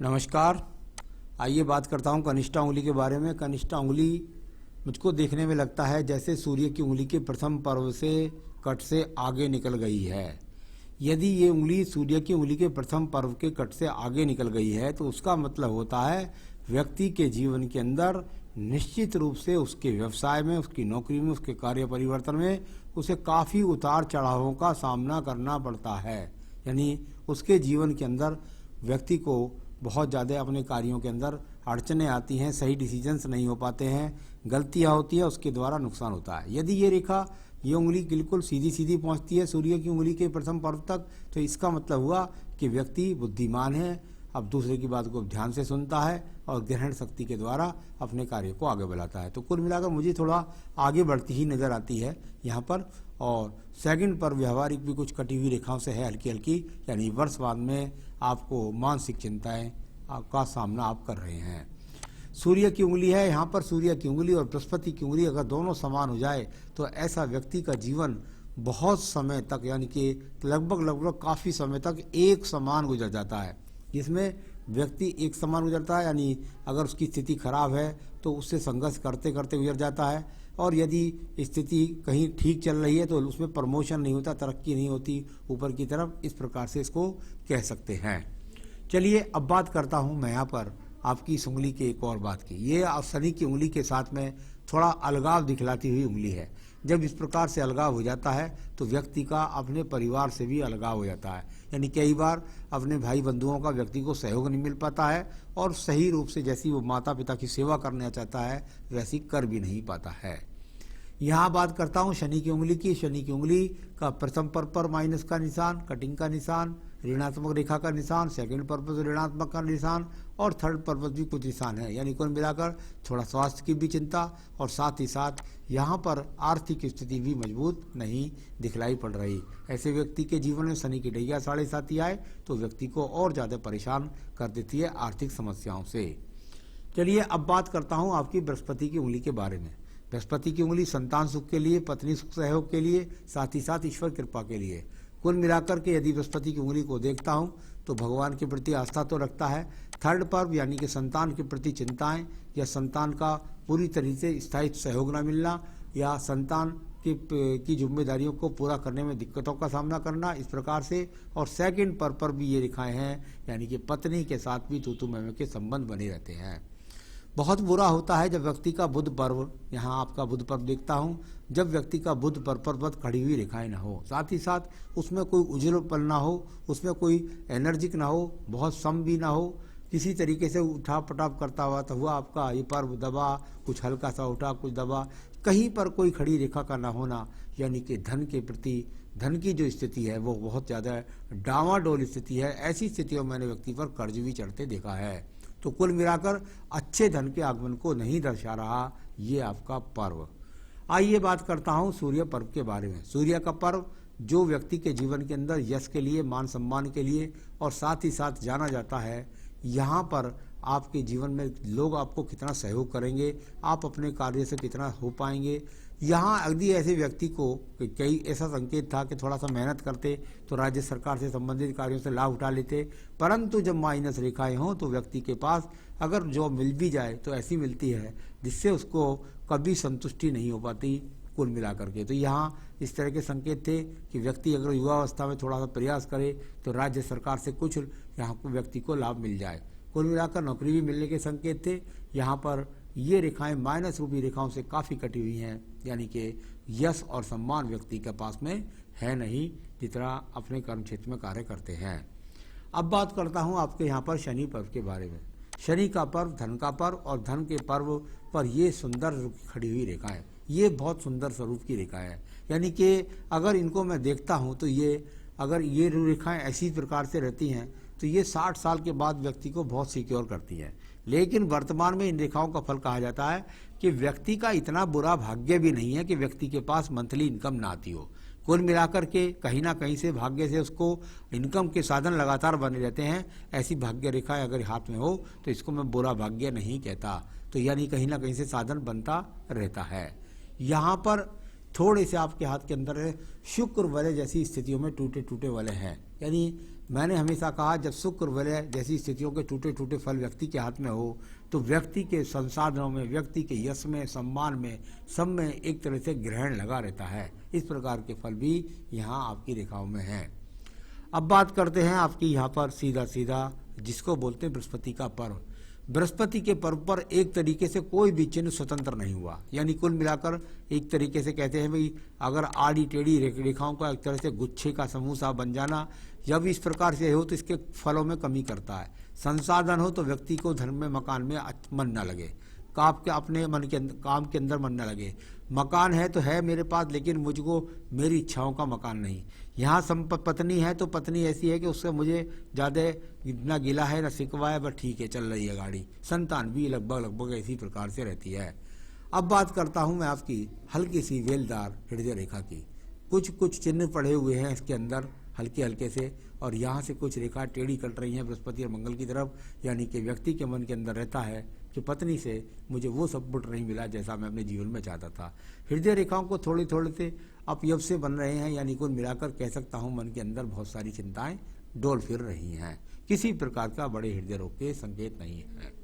नमस्कार। आइए बात करता हूँ कनिष्ठा उंगली के बारे में। कनिष्ठा उंगली मुझको देखने में लगता है जैसे सूर्य की उंगली के प्रथम पर्व से कट से आगे निकल गई है। यदि ये उंगली सूर्य की उंगली के प्रथम पर्व के कट से आगे निकल गई है तो उसका मतलब होता है व्यक्ति के जीवन के अंदर निश्चित रूप से उसके व्यवसाय में, उसकी नौकरी में, उसके कार्य परिवर्तन में उसे काफ़ी उतार चढ़ावों का सामना करना पड़ता है। यानी उसके जीवन के अंदर व्यक्ति को बहुत ज़्यादा अपने कार्यों के अंदर अड़चनें आती हैं, सही डिसीजंस नहीं हो पाते हैं, गलतियां होती है, उसके द्वारा नुकसान होता है। यदि ये रेखा, ये उंगली बिल्कुल सीधी सीधी पहुंचती है सूर्य की उंगली के प्रथम पर्व तक, तो इसका मतलब हुआ कि व्यक्ति बुद्धिमान है, अब दूसरे की बात को ध्यान से सुनता है और ग्रहण शक्ति के द्वारा अपने कार्य को आगे बढ़ाता है। तो कुल मिलाकर मुझे थोड़ा आगे बढ़ती ही नज़र आती है यहाँ पर। और सेकंड पर व्यवहारिक भी कुछ कटी हुई रेखाओं से है हल्की हल्की, यानी वर्ष बाद में आपको मानसिक चिंताएं का सामना आप कर रहे हैं। सूर्य की उंगली है यहाँ पर, सूर्य की उंगली और बृहस्पति की उंगली अगर दोनों समान हो जाए तो ऐसा व्यक्ति का जीवन बहुत समय तक, यानी कि लगभग काफ़ी समय तक एक समान गुजर जाता है, जिसमें व्यक्ति एक समान गुजरता है। यानी अगर उसकी स्थिति खराब है तो उससे संघर्ष करते करते गुजर जाता है, और यदि स्थिति कहीं ठीक चल रही है तो उसमें प्रमोशन नहीं होता, तरक्की नहीं होती ऊपर की तरफ, इस प्रकार से इसको कह सकते हैं। चलिए अब बात करता हूँ मैं यहाँ पर आपकी इस उंगली की एक और बात की। ये शनि की उंगली के साथ में थोड़ा अलगाव दिखलाती हुई उंगली है। जब इस प्रकार से अलगाव हो जाता है तो व्यक्ति का अपने परिवार से भी अलगाव हो जाता है। यानी कई बार अपने भाई बंधुओं का व्यक्ति को सहयोग नहीं मिल पाता है, और सही रूप से जैसी वो माता पिता की सेवा करना चाहता है वैसी कर भी नहीं पाता है। यहाँ बात करता हूँ शनि की उंगली की। शनि की उंगली का प्रथम पर्व पर माइनस का निशान, कटिंग का निशान, ऋणात्मक रेखा का निशान, सेकंड पर्व पर ऋणात्मक का निशान, और थर्ड पर्व पर भी कुछ निशान है। यानी कुल मिलाकर थोड़ा स्वास्थ्य की भी चिंता, और साथ ही साथ यहाँ पर आर्थिक स्थिति भी मजबूत नहीं दिखलाई पड़ रही। ऐसे व्यक्ति के जीवन में शनि की ढैया 7.5 आए तो व्यक्ति को और ज़्यादा परेशान कर देती है आर्थिक समस्याओं से। चलिए अब बात करता हूँ आपकी बृहस्पति की उंगली के बारे में। बृहस्पति की उंगली संतान सुख के लिए, पत्नी सुख सहयोग के लिए, साथ ही साथ ईश्वर कृपा के लिए। कुल मिलाकर के यदि बृहस्पति की उंगली को देखता हूँ तो भगवान के प्रति आस्था तो रखता है। थर्ड पर्व यानी कि संतान के प्रति चिंताएं, या संतान का पूरी तरीके से स्थायी सहयोग न मिलना, या संतान की जिम्मेदारियों को पूरा करने में दिक्कतों का सामना करना, इस प्रकार से। और सेकंड पर्व पर भी ये रेखाएं हैं, यानी कि पत्नी के साथ भी तू मैं के संबंध बने रहते हैं। बहुत बुरा होता है जब व्यक्ति का बुध पर्व, यहाँ आपका बुध पर्व देखता हूँ, जब व्यक्ति का बुध पर्व पर खड़ी हुई रेखाएं ना हो, साथ ही साथ उसमें कोई उज्ज्वलपन ना हो, उसमें कोई एनर्जिक ना हो, बहुत सम भी ना हो, किसी तरीके से उठा पटाप करता हुआ तो हुआ आपका ये पर्व दबा, कुछ हल्का सा उठा कुछ दबा, कहीं पर कोई खड़ी रेखा का ना होना, यानी कि धन के प्रति, धन की जो स्थिति है वो बहुत ज़्यादा डावाडोल स्थिति है। ऐसी स्थितियों में मैंने व्यक्ति पर कर्ज भी चढ़ते देखा है। तो कुल मिलाकर अच्छे धन के आगमन को नहीं दर्शा रहा ये आपका पर्व। आइए बात करता हूँ सूर्य पर्व के बारे में। सूर्य का पर्व जो व्यक्ति के जीवन के अंदर यश के लिए, मान सम्मान के लिए, और साथ ही साथ जाना जाता है, यहाँ पर आपके जीवन में लोग आपको कितना सहयोग करेंगे, आप अपने कार्य से कितना हो पाएंगे। यहाँ यदि ऐसे व्यक्ति को कई ऐसा संकेत था कि थोड़ा सा मेहनत करते तो राज्य सरकार से संबंधित कार्यों से लाभ उठा लेते, परंतु जब माइनस रेखाएं हों तो व्यक्ति के पास अगर जॉब मिल भी जाए तो ऐसी मिलती है जिससे उसको कभी संतुष्टि नहीं हो पाती कुल मिलाकर के। तो यहाँ इस तरह के संकेत थे कि व्यक्ति अगर युवावस्था में थोड़ा सा प्रयास करे तो राज्य सरकार से कुछ यहाँ को व्यक्ति को लाभ मिल जाए। कुल मिलाकर नौकरी भी मिलने के संकेत थे। यहाँ पर ये रेखाएं माइनस रूपी रेखाओं से काफ़ी कटी हुई हैं, यानी कि यश और सम्मान व्यक्ति के पास में है नहीं जितना अपने कर्म क्षेत्र में कार्य करते हैं। अब बात करता हूँ आपके यहाँ पर शनि पर्व के बारे में। शनि का पर्व धन का पर्व, और धन के पर्व पर ये सुंदर रूप खड़ी हुई रेखाएं, ये बहुत सुंदर स्वरूप की रेखाएं हैं। यानी कि अगर इनको मैं देखता हूँ तो ये, अगर ये रेखाएं ऐसी प्रकार से रहती हैं तो ये 60 साल के बाद व्यक्ति को बहुत सिक्योर करती है। लेकिन वर्तमान में इन रेखाओं का फल कहा जाता है कि व्यक्ति का इतना बुरा भाग्य भी नहीं है कि व्यक्ति के पास मंथली इनकम ना आती हो। कुल मिलाकर के कहीं ना कहीं से भाग्य से उसको इनकम के साधन लगातार बने रहते हैं। ऐसी भाग्य रेखा अगर हाथ में हो तो इसको मैं बुरा भाग्य नहीं कहता। तो यानी कहीं ना कहीं से साधन बनता रहता है। यहाँ पर थोड़े से आपके हाथ के अंदर शुक्र वलय जैसी स्थितियों में टूटे टूटे वलय हैं, यानी मैंने हमेशा कहा जब शुक्र वलय जैसी स्थितियों के टूटे टूटे फल व्यक्ति के हाथ में हो तो व्यक्ति के संसाधनों में, व्यक्ति के यश में, सम्मान में, सब में एक तरह से ग्रहण लगा रहता है। इस प्रकार के फल भी यहाँ आपकी रेखाओं में हैं। अब बात करते हैं आपकी यहाँ पर सीधा सीधा जिसको बोलते हैं बृहस्पति का पर्व। बृहस्पति के पर्व पर एक तरीके से कोई भी चिन्ह स्वतंत्र नहीं हुआ, यानी कुल मिलाकर एक तरीके से कहते हैं भाई अगर आड़ी टेढ़ी रेखाओं का एक तरह से गुच्छे का समूह सा बन जाना, जब इस प्रकार से हो तो इसके फलों में कमी करता है। संसाधन हो तो व्यक्ति को धर्म में, मकान में मन न लगे, काम के अपने मन के काम के अंदर मन न लगे। मकान है तो है मेरे पास, लेकिन मुझको मेरी इच्छाओं का मकान नहीं। यहाँ पत्नी है तो पत्नी ऐसी है कि उससे मुझे ज़्यादा इतना गिला है न सिकवा है, बस ठीक है चल रही है गाड़ी। संतान भी लगभग इसी प्रकार से रहती है। अब बात करता हूँ मैं आपकी हल्की सी वेलदार हृदय रेखा की। कुछ चिन्ह पड़े हुए हैं इसके अंदर हल्के हल्के से, और यहाँ से कुछ रेखा टेढ़ी कट रही हैं बृहस्पति और मंगल की तरफ, यानी कि व्यक्ति के मन के अंदर रहता है कि पत्नी से मुझे वो सपोर्ट नहीं मिला जैसा मैं अपने जीवन में चाहता था। हृदय रेखाओं को थोड़े थोड़े से अपयव से बन रहे हैं, यानी कुल मिलाकर कह सकता हूँ मन के अंदर बहुत सारी चिंताएं डोल फिर रही हैं। किसी प्रकार का बड़े हृदय रोग के संकेत नहीं है।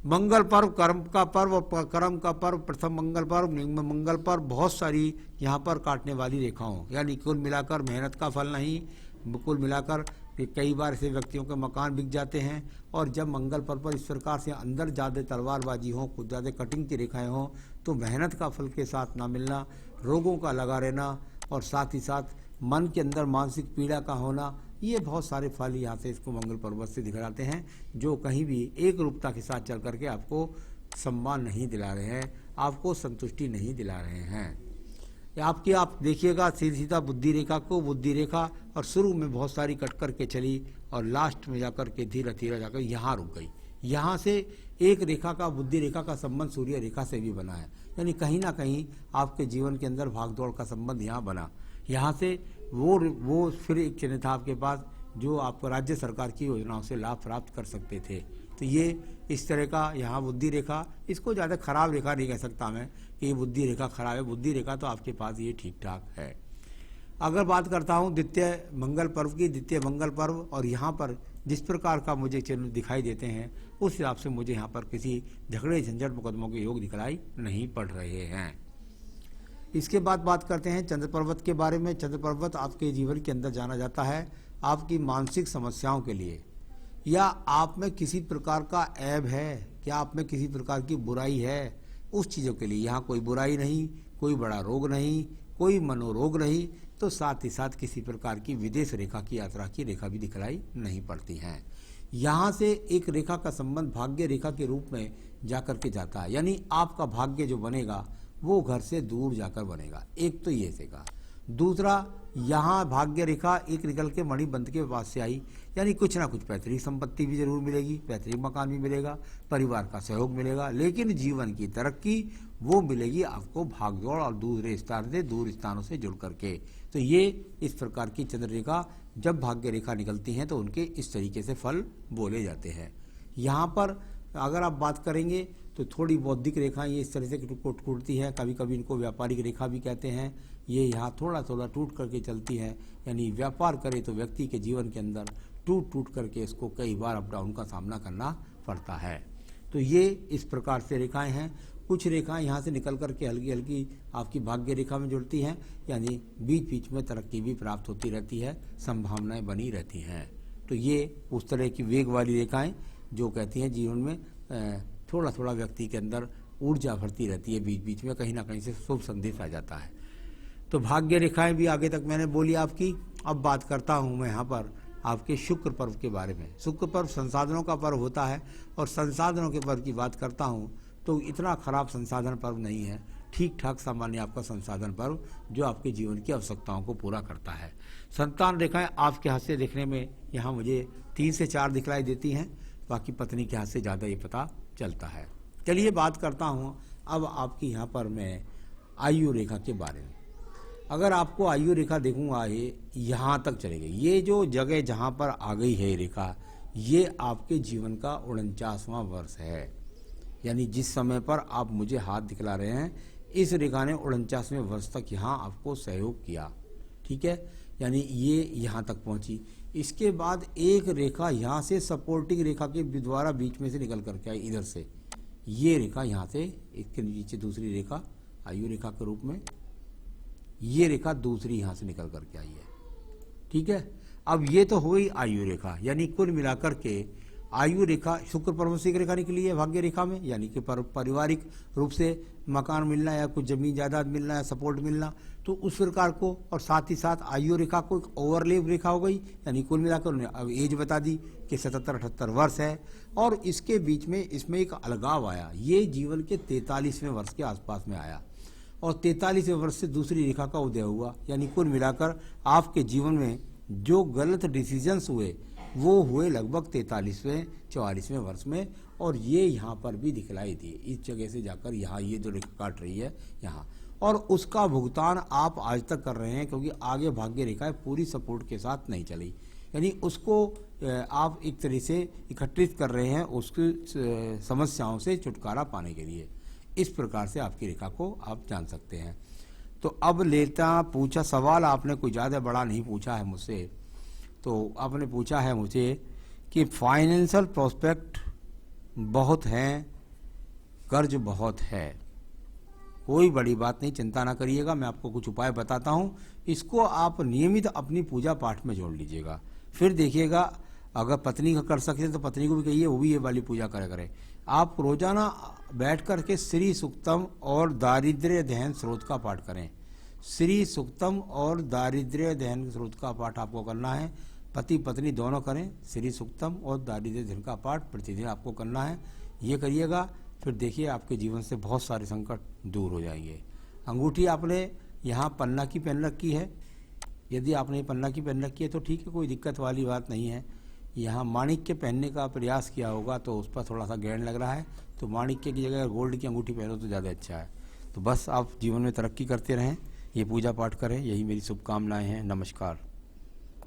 मंगल पर्व, कर्म का पर्व, कर्म का पर्व, प्रथम मंगल पर्व, मंगल पर्व, बहुत सारी यहाँ पर काटने वाली रेखाओं, यानी कुल मिलाकर मेहनत का फल नहीं। कुल मिलाकर कई बार ऐसे व्यक्तियों के मकान बिक जाते हैं, और जब मंगल पर्व पर इस प्रकार से अंदर ज़्यादा तलवारबाजी हो, कुछ ज़्यादा कटिंग की रेखाएं हों, तो मेहनत का फल के साथ ना मिलना, रोगों का लगा रहना, और साथ ही साथ मन के अंदर मानसिक पीड़ा का होना, ये बहुत सारे फल यहाँ से इसको मंगल पर्वत से दिखलाते हैं, जो कहीं भी एक रूपता के साथ चल करके आपको सम्मान नहीं दिला रहे हैं, आपको संतुष्टि नहीं दिला रहे हैं। आप देखिएगा सीधा बुद्धि रेखा को, बुद्धि रेखा और शुरू में बहुत सारी कट कर के चली और लास्ट में जाकर के धीरे धीरे जाकर यहाँ रुक गई। यहाँ से एक रेखा का, बुद्धि रेखा का संबंध सूर्य रेखा से भी बना है, यानी कहीं ना कहीं आपके जीवन के अंदर भागदौड़ का संबंध यहाँ बना। यहाँ से वो फिर एक चिन्ह था आपके पास जो आपको राज्य सरकार की योजनाओं से लाभ प्राप्त कर सकते थे। तो ये इस तरह का यहाँ बुद्धि रेखा, इसको ज़्यादा खराब रेखा नहीं कह सकता मैं कि ये बुद्धि रेखा खराब है। बुद्धि रेखा तो आपके पास ये ठीक ठाक है। अगर बात करता हूँ द्वितीय मंगल पर्व की, द्वितीय मंगल पर्व, और यहाँ पर जिस प्रकार का मुझे चिन्ह दिखाई देते हैं उस हिसाब से मुझे यहाँ पर किसी झगड़े झंझट मुकदमों के योग दिखलाई नहीं पड़ रहे हैं। इसके बाद बात करते हैं चंद्र पर्वत के बारे में। चंद्र पर्वत आपके जीवन के अंदर जाना जाता है आपकी मानसिक समस्याओं के लिए, या आप में किसी प्रकार का ऐब है, क्या आप में किसी प्रकार की बुराई है, उस चीज़ों के लिए। यहाँ कोई बुराई नहीं, कोई बड़ा रोग नहीं, कोई मनोरोग नहीं, तो साथ ही साथ किसी प्रकार की विदेश रेखा की यात्रा की रेखा भी दिखलाई नहीं पड़ती हैं। यहाँ से एक रेखा का संबंध भाग्य रेखा के रूप में जाकर के जाता है, यानी आपका भाग्य जो बनेगा वो घर से दूर जाकर बनेगा। एक तो ये सेगा। दूसरा, यहाँ भाग्य रेखा एक निकल के मणिबंध के पास से आई, यानी कुछ ना कुछ पैतृक संपत्ति भी जरूर मिलेगी, पैतृक मकान भी मिलेगा, परिवार का सहयोग मिलेगा, लेकिन जीवन की तरक्की वो मिलेगी आपको भागदौड़ और दूर स्थानों से जुड़ करके। तो ये इस प्रकार की चंद्र रेखा जब भाग्य रेखा निकलती हैं तो उनके इस तरीके से फल बोले जाते हैं। यहाँ पर अगर आप बात करेंगे तो थोड़ी बौद्धिक रेखाएं ये इस तरह से टूटती हैं, कभी कभी इनको व्यापारिक रेखा भी कहते हैं। ये यहाँ थोड़ा थोड़ा टूट करके चलती हैं, यानी व्यापार करे तो व्यक्ति के जीवन के अंदर टूट करके इसको कई बार अप डाउन का सामना करना पड़ता है। तो ये इस प्रकार से रेखाएं हैं। कुछ रेखाएं यहाँ से निकल करके हल्की हल्की आपकी भाग्य रेखा में जुड़ती हैं, यानी बीच बीच में तरक्की भी प्राप्त होती रहती है, संभावनाएं बनी रहती हैं। तो ये उस तरह की वेग वाली रेखाएं जो कहती हैं जीवन में थोड़ा थोड़ा व्यक्ति के अंदर ऊर्जा भरती रहती है, बीच बीच में कहीं ना कहीं से शुभ संदेश आ जाता है। तो भाग्य रेखाएं भी आगे तक मैंने बोली आपकी। अब बात करता हूँ मैं यहाँ पर आपके शुक्र पर्व के बारे में। शुक्र पर्व संसाधनों का पर्व होता है, और संसाधनों के पर्व की बात करता हूँ तो इतना खराब संसाधन पर्व नहीं है, ठीक ठाक सामान्य आपका संसाधन पर्व जो आपके जीवन की आवश्यकताओं को पूरा करता है। संतान रेखाएं आपके हाथ से देखने में यहाँ मुझे 3 से 4 दिखलाई देती हैं, बाकी पत्नी के हाथ से ज़्यादा ये पता चलता है। चलिए बात करता हूँ अब आपकी यहाँ पर मैं आयु रेखा के बारे में। अगर आपको आयु रेखा देखूंगा ये यहाँ तक चली गई, ये जो जगह जहाँ पर आ गई है रेखा, ये आपके जीवन का 49वां वर्ष है, यानी जिस समय पर आप मुझे हाथ दिखला रहे हैं इस रेखा ने 49वें वर्ष तक यहाँ आपको सहयोग किया। ठीक है, यानी ये यहाँ तक पहुँची। इसके बाद एक रेखा यहाँ से सपोर्टिंग रेखा के द्वारा बीच में से निकल करके आई, इधर से ये रेखा यहाँ से, इसके नीचे दूसरी रेखा आयु रेखा के रूप में, ये रेखा दूसरी यहाँ से निकल करके आई है। ठीक है, अब ये तो हो गई आयु रेखा, यानी कुल मिलाकर के आयु रेखा शुक्र परमसिक रेखा निकली है भाग्य रेखा में, यानी कि पारिवारिक रूप से मकान मिलना या कुछ जमीन जायदाद मिलना या सपोर्ट मिलना, तो उस प्रकार को। और साथ ही साथ आयु रेखा को एक ओवरलेप रेखा हो गई, यानी कुल मिलाकर उन्हें अब एज बता दी कि 77-78 वर्ष है। और इसके बीच में इसमें एक अलगाव आया, ये जीवन के 43वें वर्ष के आसपास में आया और 43वें वर्ष से दूसरी रेखा का उदय हुआ, यानी कुल मिलाकर आपके जीवन में जो गलत डिसीजंस हुए वो हुए लगभग 43वें-44वें वर्ष में। और ये यहाँ पर भी दिखलाई दी, इस जगह से जाकर यहाँ ये जो रेखा काट रही है यहाँ, और उसका भुगतान आप आज तक कर रहे हैं, क्योंकि आगे भाग्य रेखा पूरी सपोर्ट के साथ नहीं चली, यानी उसको आप एक तरह से इकट्ठित कर रहे हैं उसकी समस्याओं से छुटकारा पाने के लिए। इस प्रकार से आपकी रेखा को आप जान सकते हैं। तो अब लेता पूछा सवाल आपने कोई ज़्यादा बड़ा नहीं पूछा है मुझसे, तो आपने पूछा है मुझे कि फाइनेंशियल प्रोस्पेक्ट बहुत हैं, कर्ज बहुत है। कोई बड़ी बात नहीं, चिंता ना करिएगा, मैं आपको कुछ उपाय बताता हूँ, इसको आप नियमित अपनी पूजा पाठ में जोड़ लीजिएगा। फिर देखिएगा, अगर पत्नी का कर सकते तो पत्नी को भी कहिए वो भी ये वाली पूजा करे। आप रोजाना बैठ कर के श्री सूक्तम और दारिद्र्य दहन स्रोत का पाठ करें। श्री सूक्तम और दारिद्र्य दहन स्रोत का पाठ आपको करना है, पति पत्नी दोनों करें। श्री सूक्तम और दारिद्र्य दहन का पाठ प्रतिदिन आपको करना है, ये करिएगा। फिर देखिए आपके जीवन से बहुत सारे संकट दूर हो जाएंगे। अंगूठी आपने यहाँ पन्ना की पहन रखी है, यदि आपने पन्ना की पहन रखी है तो ठीक है, कोई दिक्कत वाली बात नहीं है। यहाँ माणिक्य पहनने का प्रयास किया होगा तो उस पर थोड़ा सा गैंड लग रहा है, तो माणिक्य की जगह गोल्ड की अंगूठी पहनो तो ज़्यादा अच्छा है। तो बस आप जीवन में तरक्की करते रहें, ये पूजा पाठ करें, यही मेरी शुभकामनाएं हैं। नमस्कार।